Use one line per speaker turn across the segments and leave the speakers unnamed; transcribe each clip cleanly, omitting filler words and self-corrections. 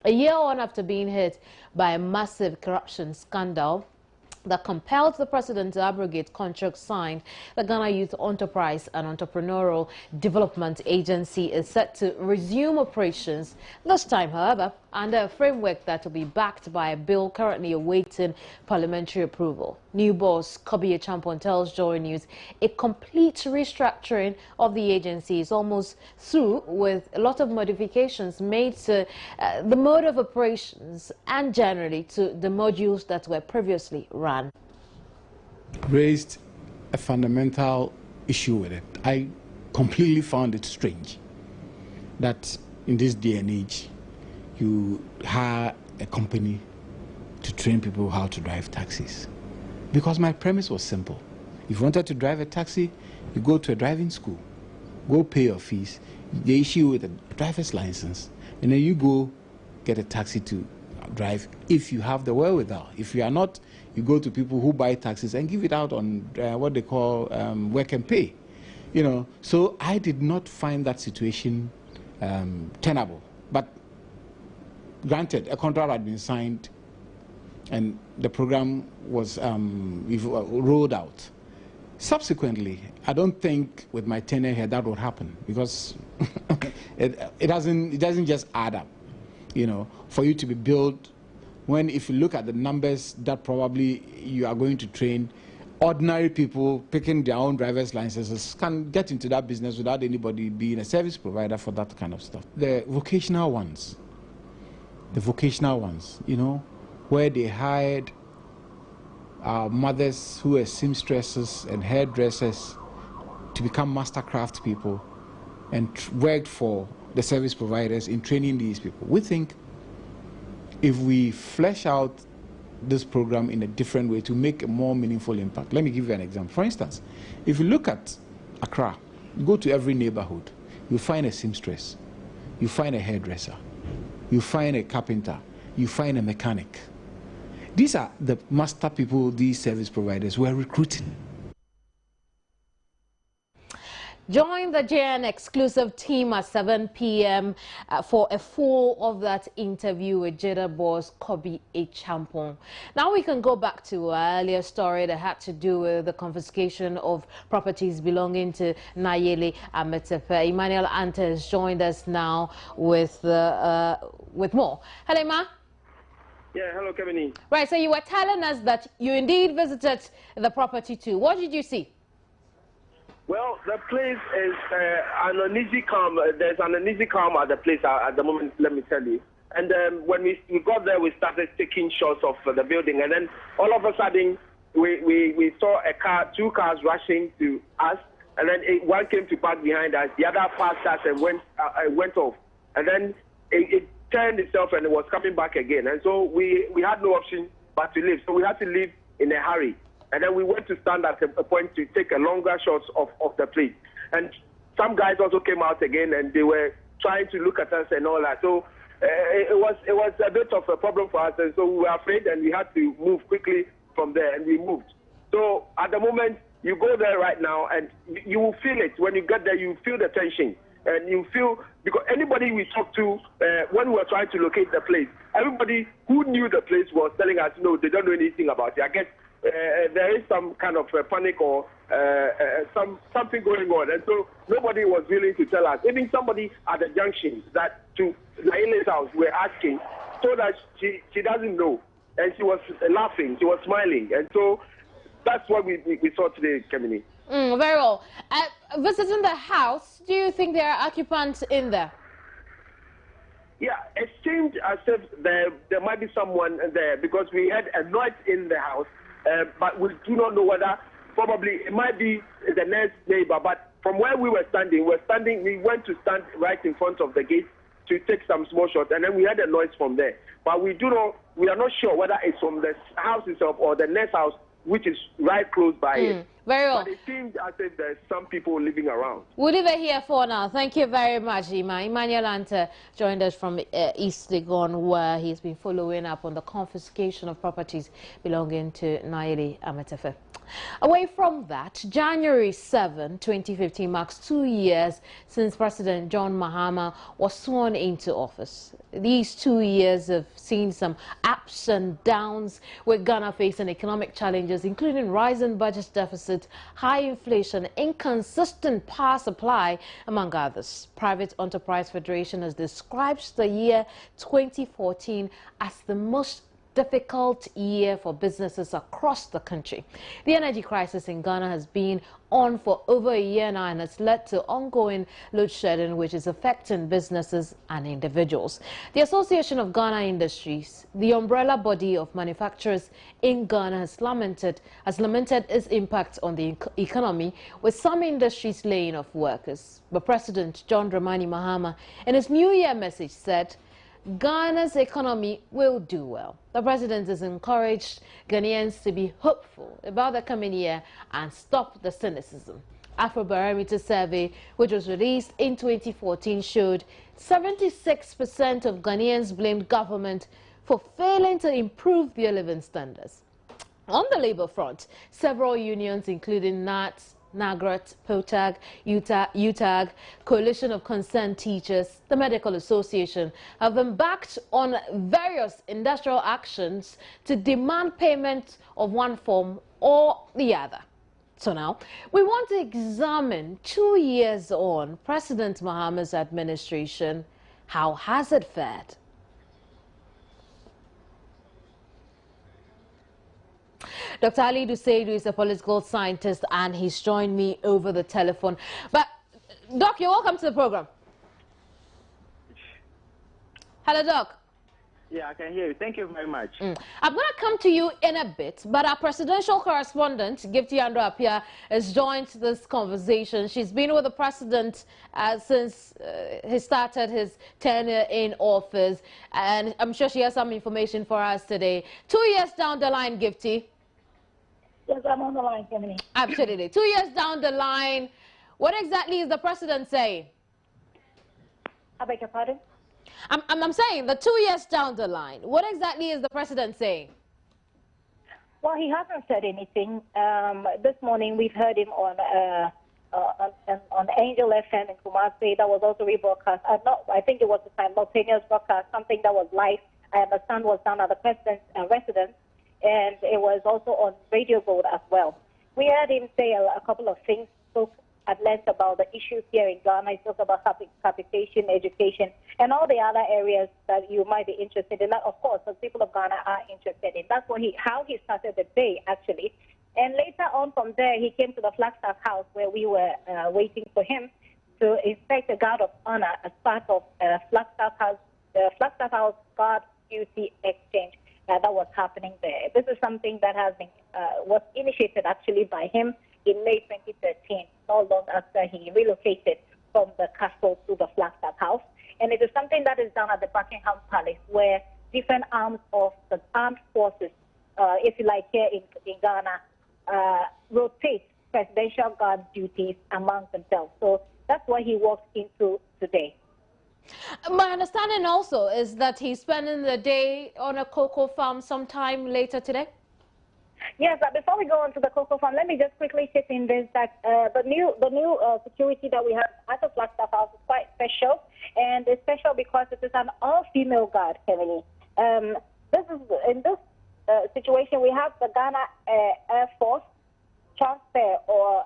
A year on after being hit by a massive corruption scandal that compelled the president to abrogate contracts signed, the Ghana Youth Enterprise and Entrepreneurial Development Agency is set to resume operations, this time, however, under a framework that will be backed by a bill currently awaiting parliamentary approval. New boss Kobi Champon tells Joy News a complete restructuring of the agency is almost through, with a lot of modifications made to the mode of operations and generally to the modules that were previously run.
Raised a fundamental issue with it. I completely found it strange that in this day and age you hire a company to train people how to drive taxis. Because my premise was simple. If you wanted to drive a taxi, you go to a driving school, go pay your fees, they issue you with a driver's license, and then you go get a taxi to drive if you have the wherewithal. If you are not, you go to people who buy taxis and give it out on what they call work and pay. You know, so I did not find that situation tenable. But granted, a contract had been signed and the program was rolled out. Subsequently, I don't think with my tenure here that would happen, because it doesn't just add up, you know, for you to be billed when, if you look at the numbers that probably you are going to train, ordinary people picking their own driver's licenses can get into that business without anybody being a service provider for that kind of stuff. The vocational ones, you know, where they hired mothers who were seamstresses and hairdressers to become master craft people and worked for the service providers in training these people. We think if we flesh out this program in a different way to make a more meaningful impact. Let me give you an example. For instance, if you look at Accra, you go to every neighborhood, you find a seamstress, you find a hairdresser, you find a carpenter, you find a mechanic. These are the master people these service providers were recruiting.
Join the JN exclusive team at 7 p.m. For a full of that interview with Jada boss Kobi Champon. Now we can go back to our earlier story that had to do with the confiscation of properties belonging to Nayeli Ametefe. Emmanuel Antes joined us now with more. Hello, Ma.
Yeah, hello, Kevin.
Right, so you were telling us that you indeed visited the property too. What did you see?
Well, the place is an uneasy calm. There's an uneasy calm at the place at the moment, let me tell you. And when we got there, we started taking shots of the building. And then all of a sudden, we saw two cars rushing to us. And then one came to park behind us. The other passed us and went off. And then it turned itself and it was coming back again. And so we had no option but to leave. So we had to leave in a hurry. And then we went to stand at a point to take a longer shots of the place. And some guys also came out again and they were trying to look at us and all that. So it was a bit of a problem for us. And so we were afraid and we had to move quickly from there, and we moved. So at the moment, you go there right now and you will feel it. When you get there, you feel the tension. And you feel, because anybody we talked to when we were trying to locate the place, everybody who knew the place was telling us, no, they don't know anything about it. I guess there is some kind of panic or something going on, and so nobody was willing to tell us. Even somebody at the junction that to Nayeli's house were asking, so that she doesn't know, and she was laughing, she was smiling, and so that's what we saw today, Kemini.
Very well. Visiting the house, do you think there are occupants in there?
Yeah, it seemed as if there might be someone there, because we had a noise in the house. But we do not know whether, probably it might be the next neighbor. But from where we were standing, we went to stand right in front of the gate to take some small shots, and then we had a noise from there. But we are not sure whether it's from the house itself or the next house, which is right close by it.
Very well.
But it seems as if there's some people living around.
We'll leave it here for now. Thank you very much, Ima. Emmanuel Anta joined us from East Legon, where he's been following up on the confiscation of properties belonging to Naili Ametefe. Away from that, January 7, 2015 marks 2 years since President John Mahama was sworn into office. These 2 years have seen some ups and downs, with Ghana facing economic challenges, including rising budget deficit, high inflation, inconsistent power supply, among others. Private Enterprise Federation has described the year 2014 as the most difficult year for businesses across the country. The energy crisis in Ghana has been on for over a year now and has led to ongoing load shedding, which is affecting businesses and individuals. The Association of Ghana Industries, the umbrella body of manufacturers in Ghana, has lamented its impact on the economy, with some industries laying off workers. But President John Dramani Mahama, in his New Year message, said Ghana's economy will do well. The president has encouraged Ghanaians to be hopeful about the coming year and stop the cynicism. Afrobarometer survey, which was released in 2014, showed 76% of Ghanaians blamed government for failing to improve their living standards. On the labor front, several unions, including NATS, NAGRAT, POTAG, UTAG, Coalition of Concerned Teachers, the Medical Association, have embarked on various industrial actions to demand payment of one form or the other. So now, we want to examine 2 years on President Mahama's administration. How has it fared? Dr. Ali Duseidu is a political scientist and he's joined me over the telephone. But, Doc, you're welcome to the program. Hello, Doc.
Yeah, I can hear you. Thank you very much.
I'm going to come to you in a bit, but our presidential correspondent, Gifty Andrew Appiah, has joined this conversation. She's been with the president since he started his tenure in office, and I'm sure she has some information for us today. 2 years down the line, Gifty.
Yes, I'm on the line, Kevin.
Absolutely. 2 years down the line, what exactly is the president saying?
I beg your pardon?
I'm saying the 2 years down the line, what exactly is the president saying?
Well, he hasn't said anything. This morning we've heard him on Angel FM in Kumasi. That was also rebroadcast. I think it was a simultaneous broadcast, something that was live. I understand was done at the president's residence, and it was also on Radio Gold as well. We heard him say a couple of things, spoke at length about the issues here in Ghana. He spoke about capitation, education, and all the other areas that you might be interested in. That, of course, the people of Ghana are interested in. That's how he started the day, actually. And later on from there, he came to the Flagstaff House where we were waiting for him to inspect the Guard of Honor as part of Flagstaff House Guard Duty Exchange that was happening there. This is something that has been was initiated actually by him in May 2013, not long after he relocated from the castle to the Flagstaff House. And it is something that is done at the Buckingham Palace, where different arms of the armed forces, if you like, here in Ghana, rotate presidential guard duties among themselves. So that's what he walked into today.
My understanding also is that he's spending the day on a cocoa farm sometime later today?
Yes, but before we go on to the cocoa farm, let me just quickly chip in this that the new security that we have at the Flagstaff House is quite special, and it's special because it is an all-female guard, Kevin. In this situation, we have the Ghana Air Force transfer or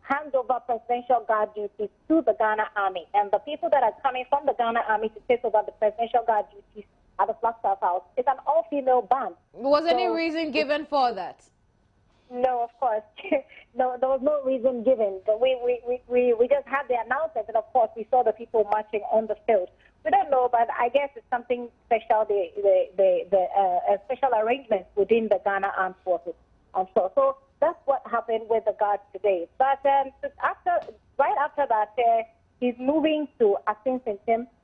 hand over presidential guard duties to the Ghana Army, and the people that are coming from the Ghana Army to take over the presidential guard duties at the Flagstaff House is an all-female band.
Was any reason given for that?
No, of course. No, there was no reason given. We just had the announcement, and of course we saw the people marching on the field. We don't know, but I guess it's something special. The special arrangements within the Ghana Armed Forces. So that's what happened with the guards today. But right after that, he's moving to Asin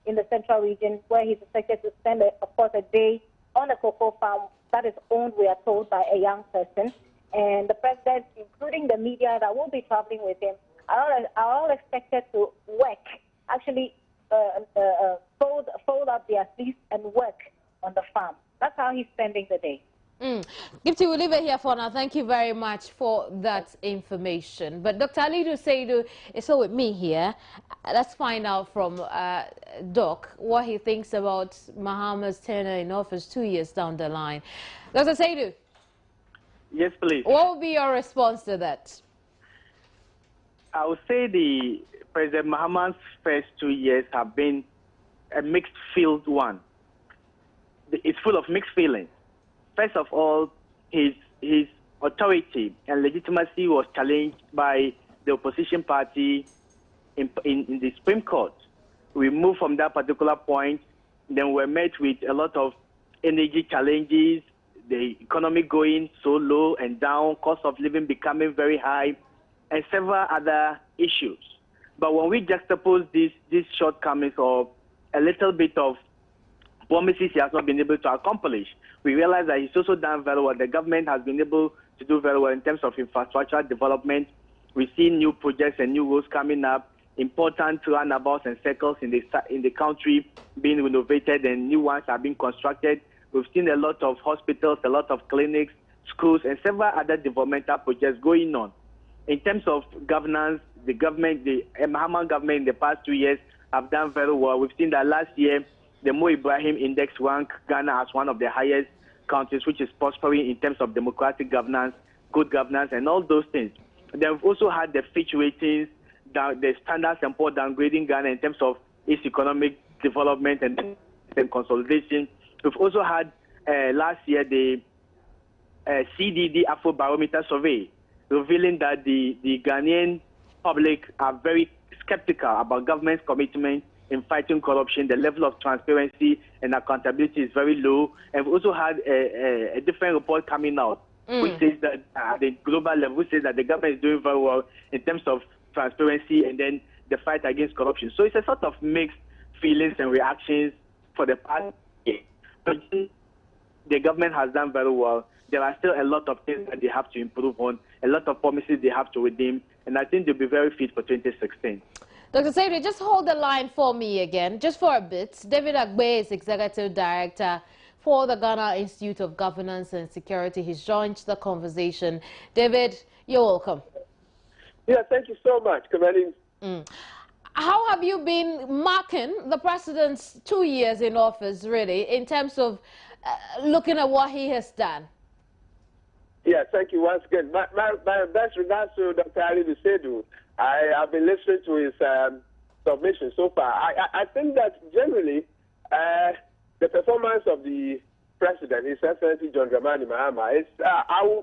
in the central region, where he's expected to spend, of course, a day on a cocoa farm that is owned, we are told, by a young person. And the president, including telling the media that we'll be traveling with him are all expected to work, actually fold up their sleeves and work on the farm. That's how he's spending the day.
Gipti, we'll leave it here for now. Thank you very much for that information. But Dr. Alidu Seidu is still with me here. Let's find out from Doc what he thinks about Mahama's tenure in office 2 years down the line. Dr. Seidu.
Yes, please.
What would be your response to that?
I would say the President Mahama's first 2 years have been a mixed field one. It's full of mixed feelings. First of all, his authority and legitimacy was challenged by the opposition party in the Supreme Court. We moved from that particular point, then we were met with a lot of energy challenges, the economy going so low and down, cost of living becoming very high, and several other issues. But when we juxtapose these shortcomings or a little bit of promises he has not been able to accomplish, we realize that he's also done very well. The government has been able to do very well in terms of infrastructure development. We see new projects and new roads coming up, important roundabouts and circles in the country being renovated, and new ones are being constructed. We've seen a lot of hospitals, a lot of clinics, schools, and several other developmental projects going on. In terms of governance, the Mahama government in the past 2 years have done very well. We've seen that last year, the Mo Ibrahim Index ranked Ghana as one of the highest countries which is prospering in terms of democratic governance, good governance, and all those things. Then we've also had the Fitch ratings, the Standard & Poor's downgrading Ghana in terms of its economic development and consolidation. We've also had last year the CDD Afro Barometer survey revealing that the Ghanaian public are very skeptical about government's commitment in fighting corruption. The level of transparency and accountability is very low. And we also had a different report coming out, which says that at the global level, which says that the government is doing very well in terms of transparency and then the fight against corruption. So it's a sort of mixed feelings and reactions for the past year. But the government has done very well. There are still a lot of things that they have to improve on, a lot of promises they have to redeem, and I think they'll be very fit for 2016.
Dr. Seidu, just hold the line for me again, just for a bit. David Agbe is Executive Director for the Ghana Institute of Governance and Security. He's joined the conversation. David, you're welcome.
Yeah, thank you so much, Kamani.
How have you been marking the president's 2 years in office, really, in terms of looking at what he has done?
Yeah, thank you once again. My best regards to Dr. Ali Seidu. I have been listening to his submission so far. I think that generally the performance of the president, His Excellency John Dramani Mahama, is,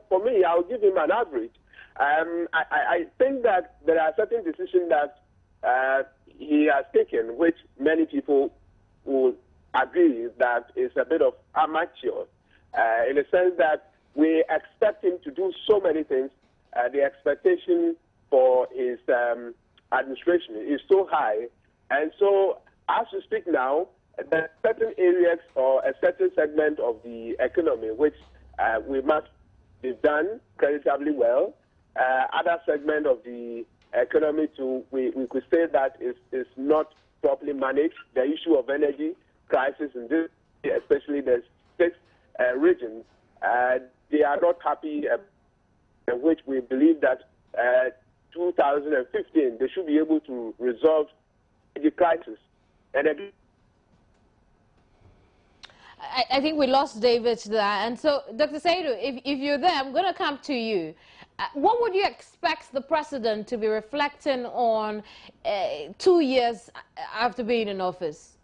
for me, I will give him an average. I think that there are certain decisions that he has taken, which many people will agree that is a bit of amateur, in the sense that we expect him to do so many things. The expectation for his administration is so high. And so as we speak now, there are certain areas or a certain segment of the economy which we must be done creditably well. Other segment of the economy too, we could say that is not properly managed. The issue of energy crisis in this, especially the 6 regions, they are not happy, in which we believe that 2015 they should be able to resolve the crisis. And
I think we lost David there. And so, Dr. Seidu, if you're there, I'm going to come to you. What would you expect the president to be reflecting on 2 years after being in office?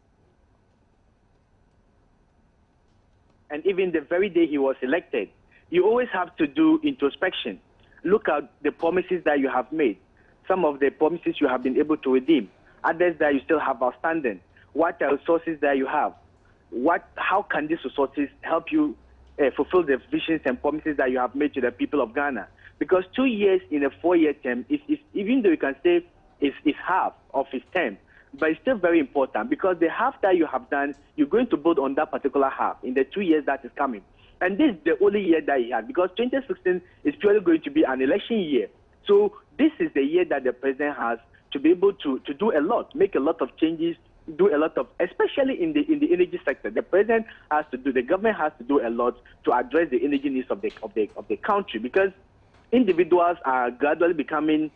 And even the very day he was elected, you always have to do introspection. Look at the promises that you have made. Some of the promises you have been able to redeem. Others that you still have outstanding. What are resources that you have? How can these resources help you fulfill the visions and promises that you have made to the people of Ghana? Because 2 years in a 4-year term, is even though you can say is half of his term, but it's still very important, because the half that you have done, you're going to build on that particular half in the 2 years that is coming. And this is the only year that he had, because 2016 is purely going to be an election year. So this is the year that the president has to be able to do a lot, make a lot of changes, do a lot of, especially in the energy sector. The president has to do, the government has to do a lot to address the energy needs of the country, because individuals are gradually becoming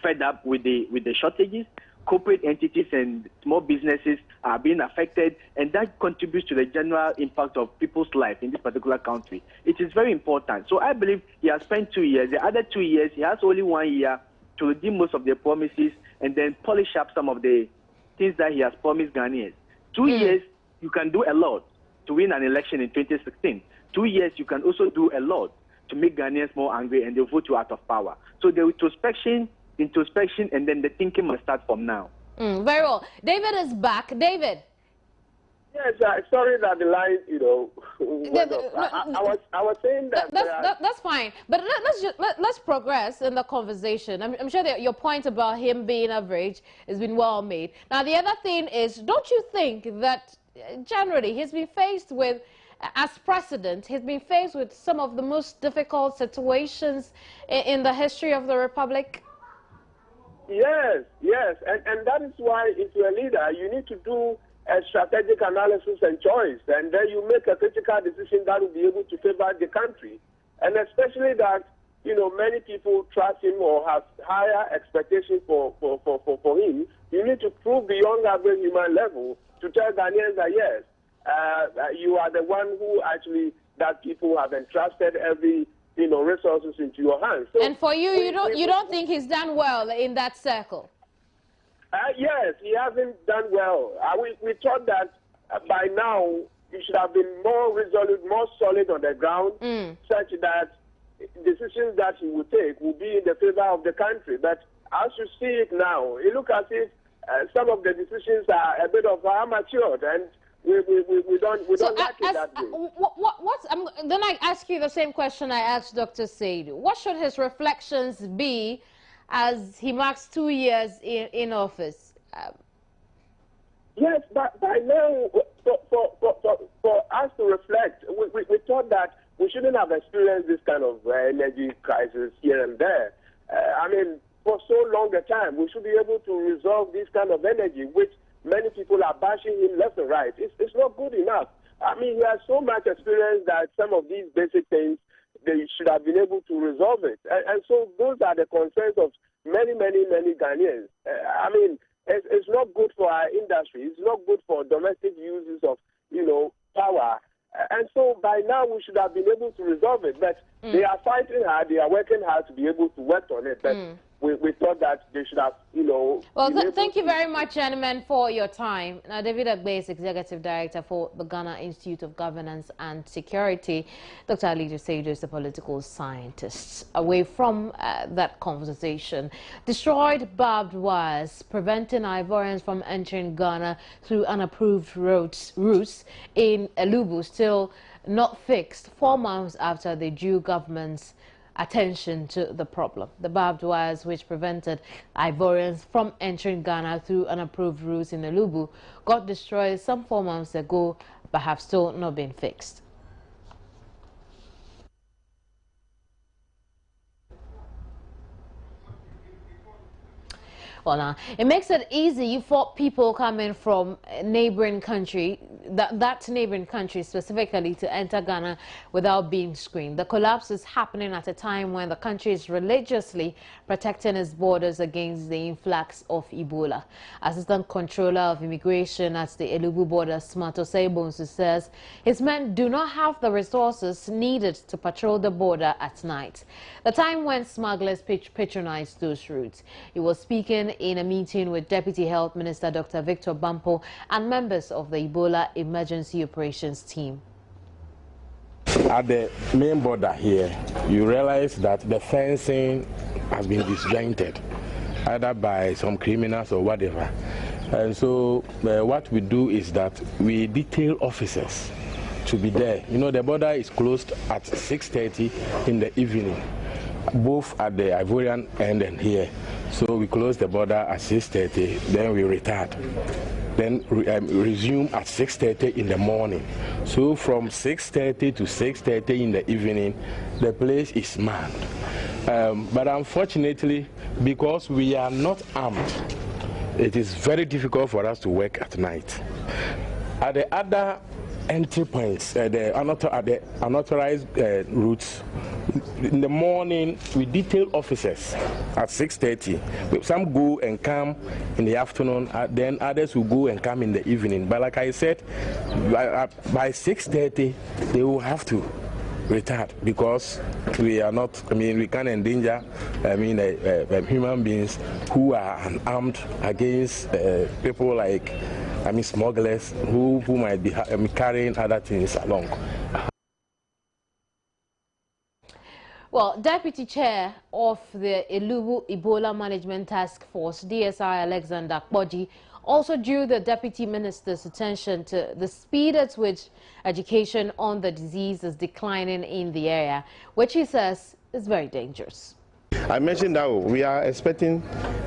fed up with the shortages. Corporate entities and small businesses are being affected, and that contributes to the general impact of people's life in this particular country. It is very important. So I believe he has spent 2 years. The other 2 years, he has only 1 year to redeem most of the promises and then polish up some of the things that he has promised Ghanaians. 2 years, you can do a lot to win an election in 2016. 2 years, you can also do a lot to make Ghanaians more angry and they vote you out of power. So the introspection, and then the thinking must start from now.
Very well. David is back. David.
Yes, sorry that the line, went off. I was saying that...
That's fine. But let's progress in the conversation. I'm sure that your point about him being average has been well made. Now, the other thing is, don't you think that generally he's been faced with, as president, he's been faced with some of the most difficult situations in the history of the Republic?
Yes, and that is why, if you're a leader, you need to do a strategic analysis and choice, and then you make a critical decision that will be able to favor the country. And especially that, many people trust him or have higher expectations for him. You need to prove beyond average human level to tell Ghanaians that, yes, you are the one who actually, that people have entrusted every resources into your hands. So,
and for you, you don't think he's done well in that circle?
Yes, he hasn't done well. We thought that by now he should have been more resolute, more solid on the ground, such that decisions that he would take will be in the favor of the country. But as you see it now, it looks as if some of the decisions are a bit of amateur, and we don't like it that way.
Then I ask you the same question I asked Dr. Saidu. What should his reflections be as he marks 2 years in office?
Yes, but by now, for us to reflect, we thought that we shouldn't have experienced this kind of energy crisis here and there. For so long a time, we should be able to resolve this kind of energy, which many people are bashing him left and right. It's not good enough. He has so much experience that some of these basic things, they should have been able to resolve it. And so those are the concerns of many Ghanaians. It's not good for our industry. It's not good for domestic uses of, power. And so by now we should have been able to resolve it. But they are fighting hard. They are working hard to be able to work on it. But we thought that they should have,
Well, thank you very much, gentlemen, for your time. Now, David Agbe is Executive Director for the Ghana Institute of Governance and Security. Dr. Alidu Saidu is a political scientist. Away from that conversation, destroyed barbed wires preventing Ivorians from entering Ghana through unapproved routes in Elubu still not fixed 4 months after the due government's attention to the problem. The barbed wires which prevented Ivorians from entering Ghana through unapproved routes in Elubu got destroyed some 4 months ago but have still not been fixed. Well, now, it makes it easy for people coming from a neighboring country, that neighboring country specifically, to enter Ghana without being screened. The collapse is happening at a time when the country is religiously protecting its borders against the influx of Ebola. Assistant Controller of Immigration at the Elubu border, Smarto Seibonsu, says his men do not have the resources needed to patrol the border at night, the time when smugglers patronize those routes. He was speaking in a meeting with Deputy Health Minister Dr. Victor Bampo and members of the Ebola Emergency Operations Team.
At the main border here, you realize that the fencing has been disjointed, either by some criminals or whatever. And so what we do is that we detail officers to be there. The border is closed at 6:30 in the evening, both at the Ivorian end and here. So we close the border at 6:30, then we retard. Then resume at 6:30 in the morning. So from 6:30 to 6:30 in the evening, the place is manned. But unfortunately, because we are not armed, it is very difficult for us to work at night. At the other entry points, the unauthorized routes, in the morning we detail officers at 6:30. Some go and come in the afternoon, then others will go and come in the evening. But like I said, by 6:30 they will have to retard, because we are not, we can endanger, human beings who are unarmed against people like, smugglers who might be carrying other things along.
Well, Deputy Chair of the Elubu Ebola Management Task Force, DSI Alexander Kpoji, also drew the Deputy Minister's attention to the speed at which education on the disease is declining in the area, which he says is very dangerous.
I mentioned that we are expecting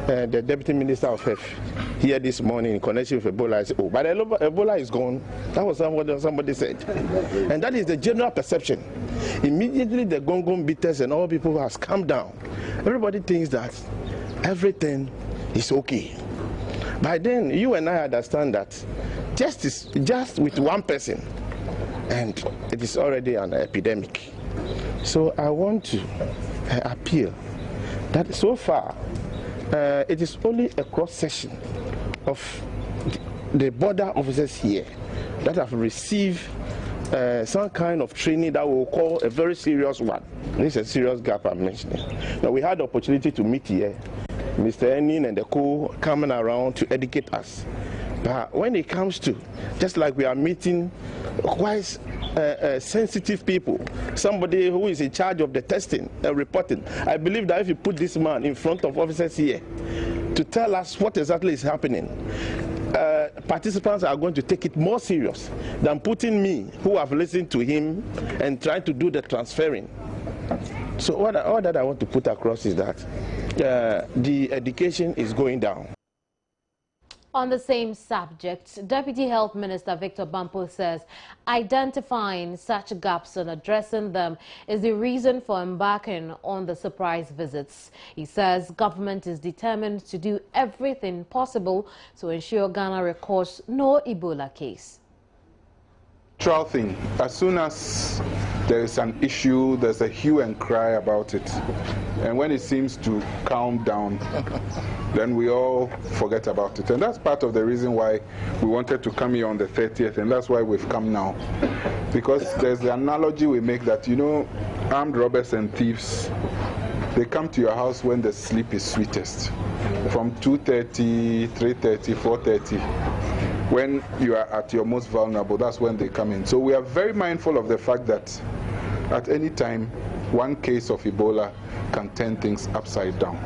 the Deputy Minister of Health here this morning in connection with Ebola. I said, but Ebola is gone. That was somebody said. And that is the general perception. Immediately the gong beaters and all people has calmed down. Everybody thinks that everything is okay. By then, you and I understand that just with one person, and it is already an epidemic. So I want to appeal that so far, it is only a cross-section of the border officers here that have received some kind of training that we'll call a very serious one. This is a serious gap I'm mentioning. Now, we had the opportunity to meet here, Mr. Enin and the co coming around to educate us. But when it comes to, just like we are meeting quite sensitive people, somebody who is in charge of the testing and reporting, I believe that if you put this man in front of officers here to tell us what exactly is happening, participants are going to take it more serious than putting me, who have listened to him and trying to do the transferring. So all that I want to put across is that the education is going down.
On the same subject, Deputy Health Minister Victor Bampo says identifying such gaps and addressing them is the reason for embarking on the surprise visits. He says government is determined to do everything possible to ensure Ghana records no Ebola case.
Natural thing. As soon as there is an issue, there's a hue and cry about it. And when it seems to calm down, then we all forget about it. And that's part of the reason why we wanted to come here on the 30th, and that's why we've come now. Because there's the analogy we make that, armed robbers and thieves, they come to your house when the sleep is sweetest. From 2:30, 3:30, 4:30. When you are at your most vulnerable, that's when they come in. So we are very mindful of the fact that at any time, one case of Ebola can turn things upside down.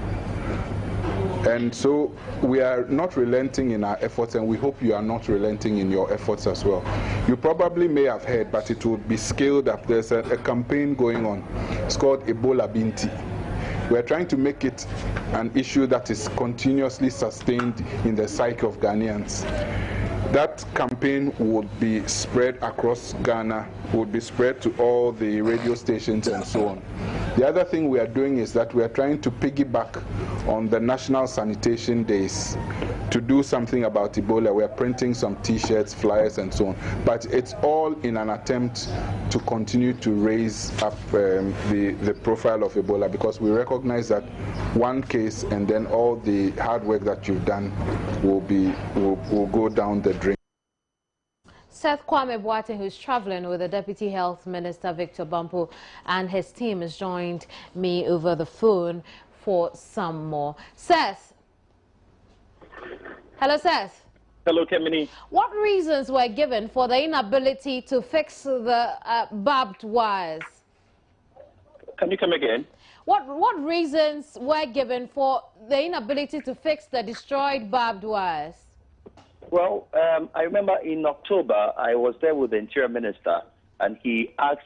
And so we are not relenting in our efforts, and we hope you are not relenting in your efforts as well. You probably may have heard, but it would be scaled up. There's a campaign going on. It's called Ebola Binti. We're trying to make it an issue that is continuously sustained in the psyche of Ghanaians. That campaign would be spread across Ghana, would be spread to all the radio stations and so on. The other thing we are doing is that we are trying to piggyback on the National Sanitation Days to do something about Ebola. We are printing some T-shirts, flyers, and so on. But it's all in an attempt to continue to raise up the profile of Ebola, because we recognize that one case and then all the hard work that you've done will go down the drain.
Seth Kwame Boateng, who's traveling with the Deputy Health Minister Victor Bampo and his team, has joined me over the phone for some more. Seth. Hello, Seth.
Hello, Kemini.
What reasons were given for the inability to fix the barbed wires?
Can you come again?
What reasons were given for the inability to fix the destroyed barbed wires?
Well, I remember in October, I was there with the Interior Minister, and he asked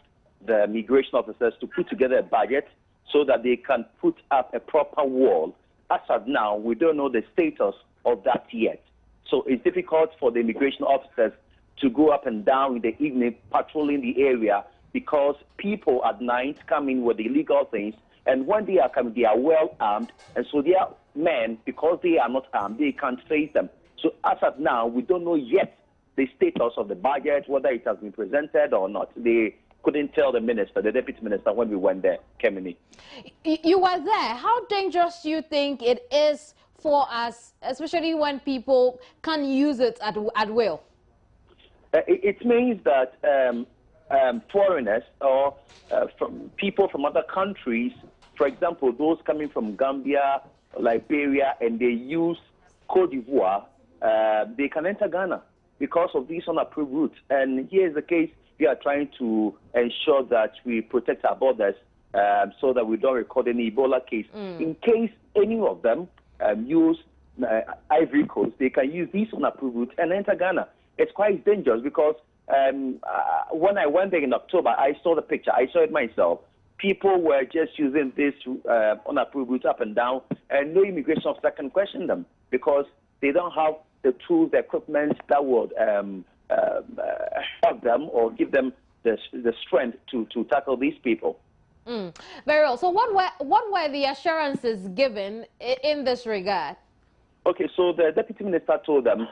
the migration officers to put together a budget so that they can put up a proper wall. As of now, we don't know the status of that yet. So it's difficult for the immigration officers to go up and down in the evening patrolling the area, because people at night come in with illegal things, And when they are coming, they are well armed, and so they are men, because they are not armed, they can't face them. So as of now, we don't know yet the status of the budget, whether it has been presented or not. They couldn't tell the minister, the deputy minister, when we went there, Kemini.
You were there. How dangerous do you think it is for us, especially when people can use it at will?
It means that foreigners or from people from other countries, for example, those coming from Gambia, Liberia, and they use Cote d'Ivoire, they can enter Ghana because of these unapproved routes. And here is the case. We are trying to ensure that we protect our borders so that we don't record any Ebola case. In case any of them use Ivory Coast, they can use these unapproved routes and enter Ghana. It's quite dangerous because when I went there in October, I saw the picture. I saw it myself. People were just using this unapproved route up and down, and no immigration officer can question them because they don't have the tools, the equipment that would help them or give them the strength to tackle these people.
Very well. So what were the assurances given in this regard?
Okay, so the deputy minister told them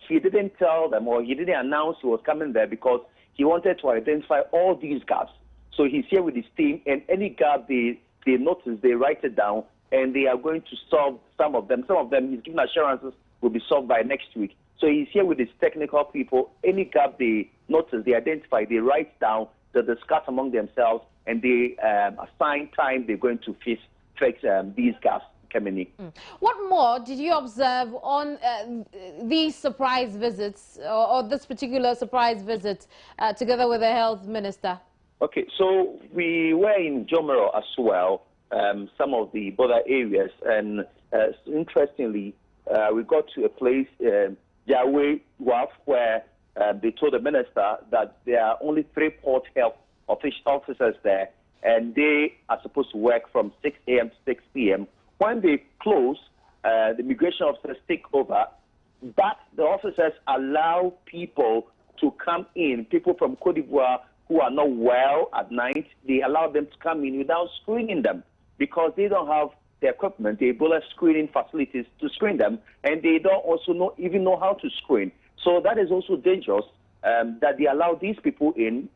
he didn't tell them or he didn't announce he was coming there because he wanted to identify all these gaps. So he's here with his team, and any gap they notice, they write it down, and they are going to solve some of them. Some of them, he's given assurances, will be solved by next week. So he's here with his technical people. Any gap they notice, they identify, they write down, they discuss among themselves, and they assign time they're going to fix these gaps.
What more did you observe on these surprise visits or this particular surprise visit together with the health minister?
Okay, so we were in Jomero as well, some of the border areas, and interestingly, we got to a place, Yahweh Waf, where they told the minister that there are only 3 port health officers there, and they are supposed to work from 6 a.m. to 6 p.m. When they close, the immigration officers take over, but the officers allow people to come in, people from Cote d'Ivoire who are not well at night, they allow them to come in without screening them because they don't have the equipment, the Ebola screening facilities to screen them, and they don't also even know how to screen. So that is also dangerous that they allow these people in.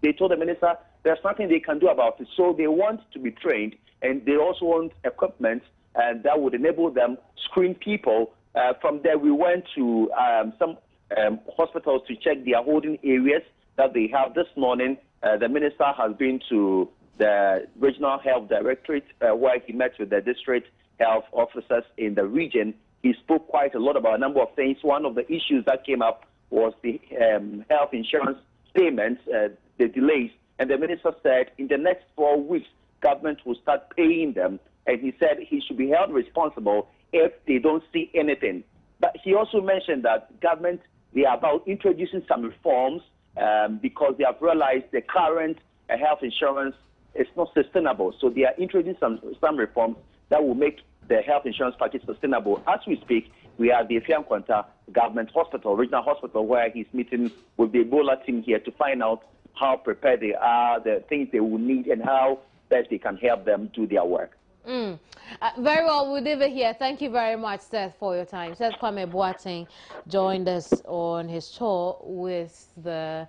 They told the minister there's nothing they can do about it. So they want to be trained, and they also want equipment that would enable them screen people. From there, we went to some hospitals to check their holding areas that they have. This morning, the minister has been to the Regional Health Directorate where he met with the district health officers in the region. He spoke quite a lot about a number of things. One of the issues that came up was the health insurance payments, the delays. And the minister said in the next 4 weeks, government will start paying them. And he said he should be held responsible if they don't see anything. But he also mentioned that government, they are about introducing some reforms because they have realized the current health insurance is not sustainable. So they are introducing some reforms that will make the health insurance package sustainable. As we speak, we are at the Efiankwanta Government Hospital, Regional Hospital, where he's meeting with the Ebola team here to find out how prepared they are, the things they will need, and how best they can help them do their work.
Very well, we'll leave it here. Thank you very much, Seth, for your time. Seth Kwame Boateng joined us on his tour with the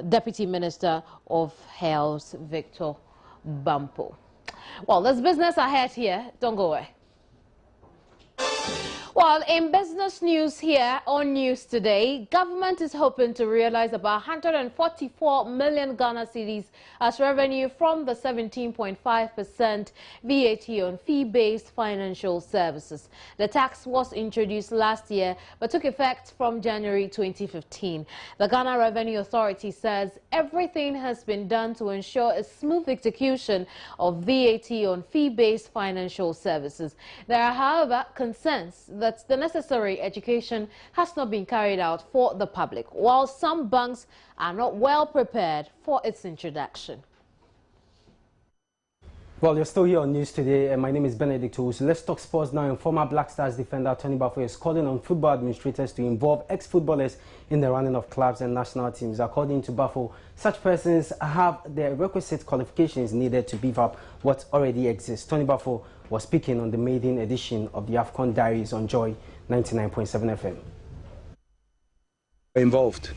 Deputy Minister of Health, Victor Bampo. Well, there's business ahead here. Don't go away. Well, in business news here on News Today, government is hoping to realize about 144 million Ghana cedis as revenue from the 17.5% VAT on fee-based financial services. The tax was introduced last year but took effect from January 2015. The Ghana Revenue Authority says everything has been done to ensure a smooth execution of VAT on fee-based financial services. There are, however, concerns that the necessary education has not been carried out for the public, while some banks are not well prepared for its introduction.
Well, you're still here on News Today, and my name is Benedict Owusu. Let's talk sports now. And former Black Stars defender Tony Bafo is calling on football administrators to involve ex-footballers in the running of clubs and national teams. According to Bafo, such persons have the requisite qualifications needed to beef up what already exists. Tony Bafo was speaking on the maiden edition of the AFCON Diaries on Joy 99.7 FM.
Involved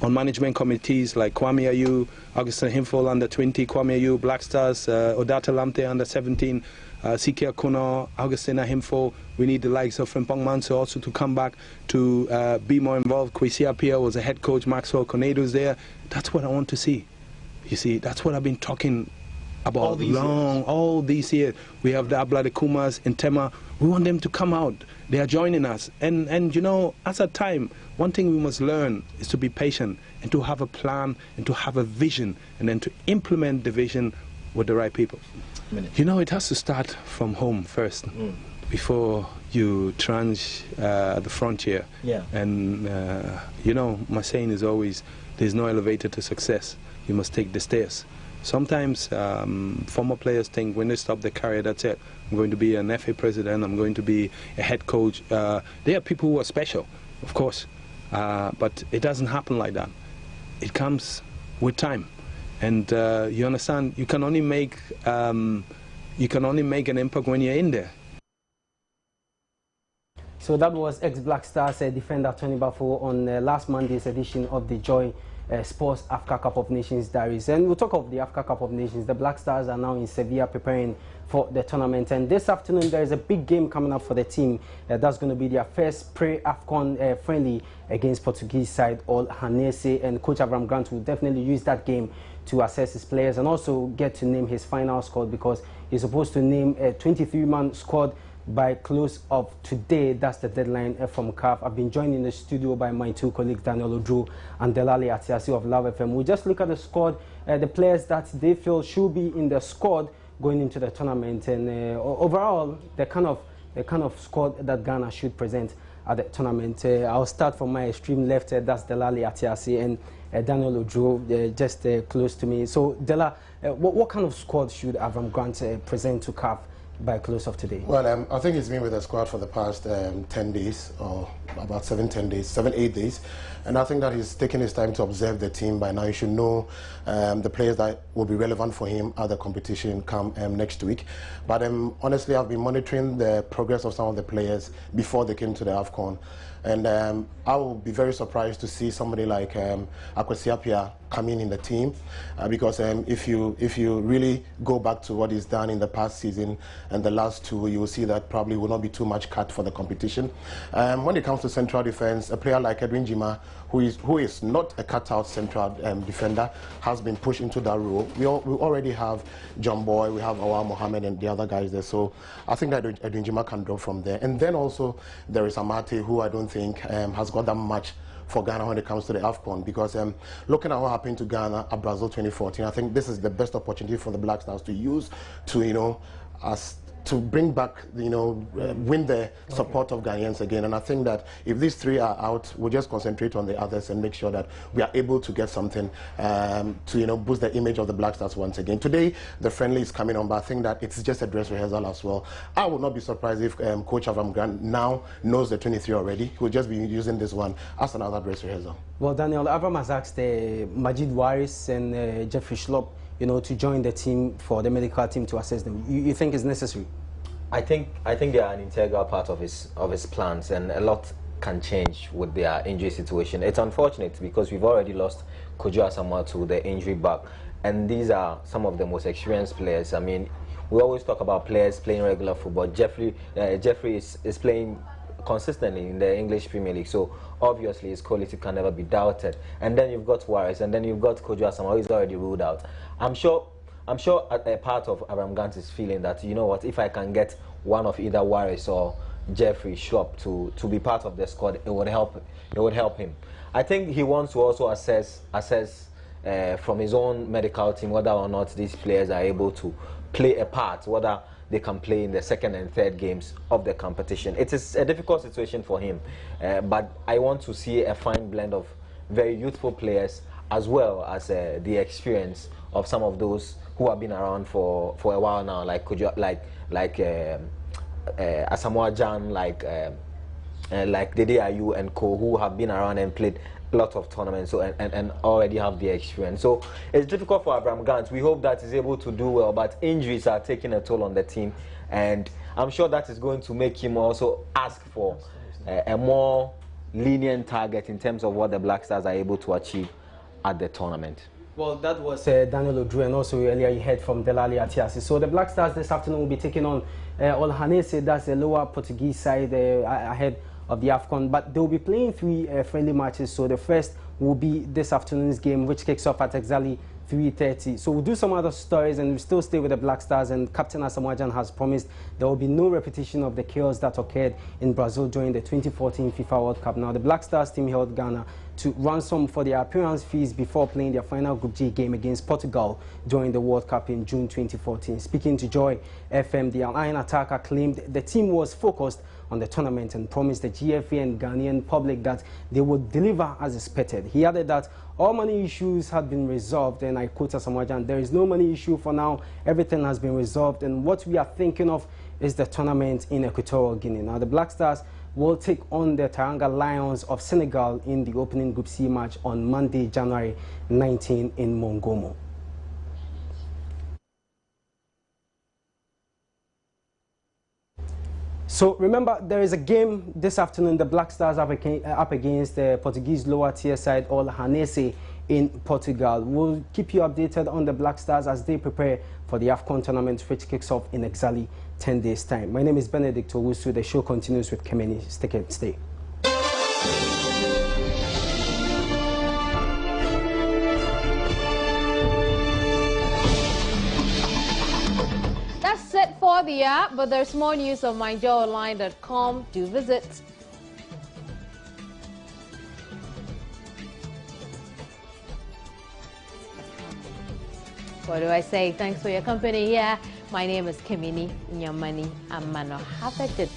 on management committees like Kwame Ayu, Augustin Himfol under 20, Kwame Ayu, Black Stars, Odata Lamte under 17, CK Akuno, Augustina Himfol. We need the likes of Frimpong Manso also to come back to be more involved. Kwesi Appiah was a head coach, Maxwell Konedo's there. That's what I want to see. You see, that's what I've been talking about all these years. We have the Ablade Kumas in Tema. We want them to come out. They are joining us. And you know, as a time, one thing we must learn is to be patient and to have a plan and to have a vision and then to implement the vision with the right people. You know, it has to start from home first before you tranche the frontier.
Yeah.
And, you know, my saying is always, there's no elevator to success. You must take the stairs. Sometimes former players think when they stop their career, that's it. I'm going to be an FA president, I'm going to be a head coach. There are people who are special, of course, but it doesn't happen like that. It comes with time. And you understand, you can only make an impact when you're in there.
So that was ex-Black Stars defender Tony Bafo on last Monday's edition of the Joy Sports Africa Cup of Nations Diaries. And we'll talk of the Africa Cup of Nations. The Black Stars are now in Sevilla preparing for the tournament. And this afternoon, there is a big game coming up for the team. That's going to be their first pre-AFCON friendly against Portuguese side Ol Hanese. And Coach Avram Grant will definitely use that game to assess his players and also get to name his final squad, because he's supposed to name a 23-man squad by close of today. That's the deadline from CAF. I've been joined in the studio by my two colleagues, Daniel Odro and Delali Atiasi of Love FM. We'll just look at the squad, the players that they feel should be in the squad going into the tournament, and overall the kind of squad that Ghana should present at the tournament. I'll start from my extreme left, that's Delali Atiasi, and Daniel Odro just close to me. So Dela, what kind of squad should Avram Grant present to CAF by close of today?
Well, I think he's been with the squad for the past 10 days, or about 7-8 days. And I think that he's taking his time to observe the team. By now, he should know the players that will be relevant for him at the competition come next week. But honestly, I've been monitoring the progress of some of the players before they came to the AFCON. And I will be very surprised to see somebody like Kwesi Appiah coming in the team, because if you really go back to what he's done in the past season and the last two, you will see that probably will not be too much cut for the competition. When it comes to central defense, a player like Edwin Jima, who is not a cut-out central defender, has been pushed into that role. We already have John Boy, we have Awar Mohammed and the other guys there, so I think that Edwin Jima can drop from there. And then also there is Amate, who I don't think has got that much for Ghana when it comes to the AFCON, because looking at what happened to Ghana at Brazil 2014, I think this is the best opportunity for the Black Stars to use to, you know, to bring back, you know, win the support of Ghanaians again. And I think that if these three are out, we'll just concentrate on the others and make sure that we are able to get something to, you know, boost the image of the Black Stars once again. Today, the friendly is coming on, but I think that it's just a dress rehearsal as well. I would not be surprised if Coach Avram Grant now knows the 23 already. He will just be using this one as another dress rehearsal.
Well, Daniel, Avram has asked Majid Waris and Jeffrey Schlupp, you know, to join the team for the medical team to assess them. You think it's necessary?
I think they are an integral part of his plans, and a lot can change with their injury situation. It's unfortunate because we've already lost Kojo Asamoah to the injury bug, and these are some of the most experienced players. I mean, we always talk about players playing regular football. Jeffrey is playing consistently in the English Premier League, so obviously his quality can never be doubted. And then you've got Waris, and then you've got Kojo Asamoah, who's already ruled out. I'm sure a part of Avram Grant is feeling that, you know what, if I can get one of either Waris or Jeffrey Schlupp to be part of the squad, it would help him. I think he wants to also assess from his own medical team whether or not these players are able to play a part, whether they can play in the second and third games of the competition. It is a difficult situation for him, but I want to see a fine blend of very youthful players as well as the experience of some of those who have been around for a while now, like Asamoah Gyan, like Dede Ayew and co, who have been around and played lots of tournaments, so and already have the experience. So it's difficult for Abraham Gant. We hope that he's able to do well, but injuries are taking a toll on the team, and I'm sure that is going to make him also ask for a more lenient target in terms of what the Black Stars are able to achieve at the tournament.
Well, that was Daniel Odru, and also earlier you heard from Delali Atiasi. So the Black Stars this afternoon will be taking on Olhanese, that's the lower Portuguese side ahead of the AFCON, but they'll be playing 3 friendly matches. So the first will be this afternoon's game, which kicks off at exactly 3:30. So we'll do some other stories, and we'll still stay with the Black Stars, and Captain Asamoah Gyan has promised there will be no repetition of the chaos that occurred in Brazil during the 2014 FIFA World Cup. Now, the Black Stars team held Ghana to ransom for their appearance fees before playing their final Group G game against Portugal during the World Cup in June 2014. Speaking to Joy FM, the Lion attacker claimed the team was focused on the tournament and promised the GFA and Ghanaian public that they would deliver as expected. He added that all money issues had been resolved, and I quote Asamoah Gyan, "There is no money issue for now, everything has been resolved, and what we are thinking of is the tournament in Equatorial Guinea." Now, the Black Stars will take on the Teranga Lions of Senegal in the opening Group C match on Monday, January 19 in Mongomo. So remember, there is a game this afternoon. The Black Stars up against the Portuguese lower tier side, Olhanese, in Portugal. We'll keep you updated on the Black Stars as they prepare for the AFCON tournament, which kicks off in exactly 10 days' time. My name is Benedict Owusu. The show continues with Kemeni. Stay.
That's it for the app, but there's more news on myjoyonline.com. Do visit. What do I say? Thanks for your company here. My name is Kemini Nyamani Amano. Have a good